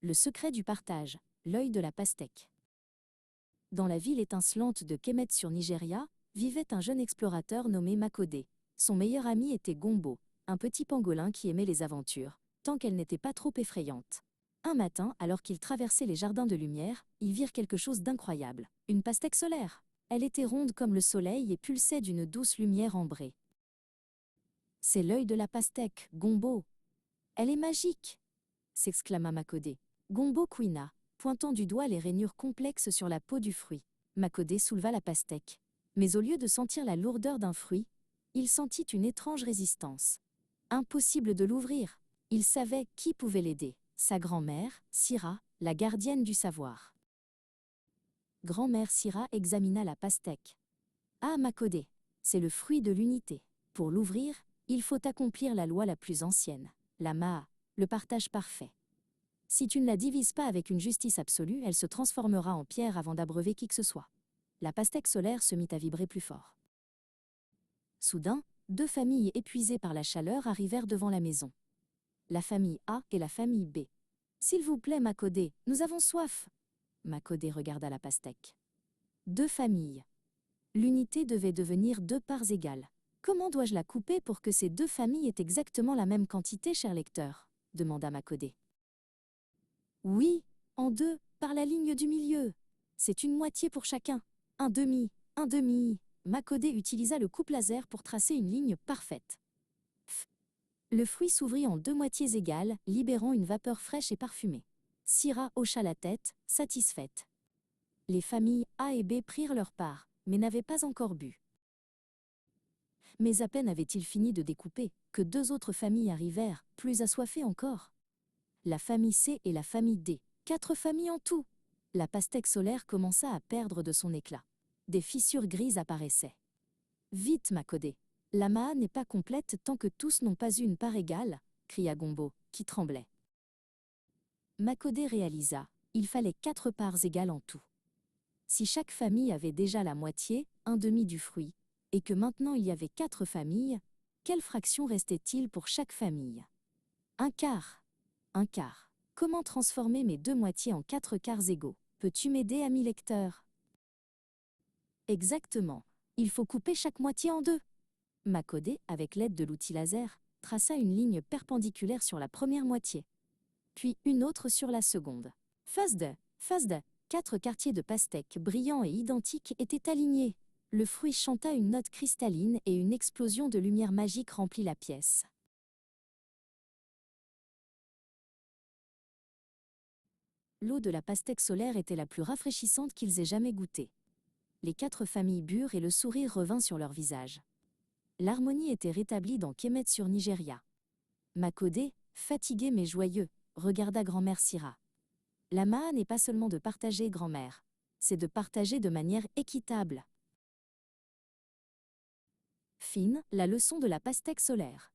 Le secret du partage, l'œil de la pastèque. Dans la ville étincelante de Kemet sur Nigeria, vivait un jeune explorateur nommé Makode. Son meilleur ami était Gombo, un petit pangolin qui aimait les aventures, tant qu'elles n'étaient pas trop effrayantes. Un matin, alors qu'ils traversaient les jardins de lumière, ils virent quelque chose d'incroyable. Une pastèque solaire. Elle était ronde comme le soleil et pulsait d'une douce lumière ambrée. « C'est l'œil de la pastèque, Gombo. Elle est magique !» s'exclama Makode. Gombo couina, pointant du doigt les rainures complexes sur la peau du fruit. Makode souleva la pastèque. Mais au lieu de sentir la lourdeur d'un fruit, il sentit une étrange résistance. Impossible de l'ouvrir. Il savait qui pouvait l'aider. Sa grand-mère, Sira, la gardienne du savoir. Grand-mère Sira examina la pastèque. « Ah, Makode, c'est le fruit de l'unité. Pour l'ouvrir, il faut accomplir la loi la plus ancienne, la Maa, le partage parfait. Si tu ne la divises pas avec une justice absolue, elle se transformera en pierre avant d'abreuver qui que ce soit. » La pastèque solaire se mit à vibrer plus fort. Soudain, deux familles épuisées par la chaleur arrivèrent devant la maison. La famille A et la famille B. « S'il vous plaît, Makode, nous avons soif !» Makode regarda la pastèque. Deux familles. L'unité devait devenir deux parts égales. Comment dois-je la couper pour que ces deux familles aient exactement la même quantité, cher lecteur ? Demanda Makode. Oui, en deux, par la ligne du milieu. C'est une moitié pour chacun. Un demi, un demi. Makode utilisa le coupe laser pour tracer une ligne parfaite. Le fruit s'ouvrit en deux moitiés égales, libérant une vapeur fraîche et parfumée. Sira hocha la tête, satisfaite. Les familles A et B prirent leur part, mais n'avaient pas encore bu. Mais à peine avaient-ils fini de découper, que deux autres familles arrivèrent, plus assoiffées encore. La famille C et la famille D. 4 familles en tout. La pastèque solaire commença à perdre de son éclat. Des fissures grises apparaissaient. Vite, Makode. La Maa n'est pas complète tant que tous n'ont pas eu une part égale, cria Gombo, qui tremblait. Makode réalisa, il fallait 4 parts égales en tout. Si chaque famille avait déjà la moitié, un demi du fruit, et que maintenant il y avait 4 familles, quelle fraction restait-il pour chaque famille ? Un quart. Un quart. Comment transformer mes deux moitiés en 4 quarts égaux ? Peux-tu m'aider, ami lecteur ? Exactement. Il faut couper chaque moitié en deux. Makode, avec l'aide de l'outil laser, traça une ligne perpendiculaire sur la première moitié, puis une autre sur la seconde. Face de 4 quartiers de pastèque brillants et identiques étaient alignés. Le fruit chanta une note cristalline et une explosion de lumière magique remplit la pièce. L'eau de la pastèque solaire était la plus rafraîchissante qu'ils aient jamais goûtée. Les 4 familles burent et le sourire revint sur leur visage. L'harmonie était rétablie dans Kemet sur Nigeria. Makode, fatigué mais joyeux, regarda grand-mère Sira. La Maa n'est pas seulement de partager, grand-mère, c'est de partager de manière équitable. Fin, la leçon de la pastèque solaire.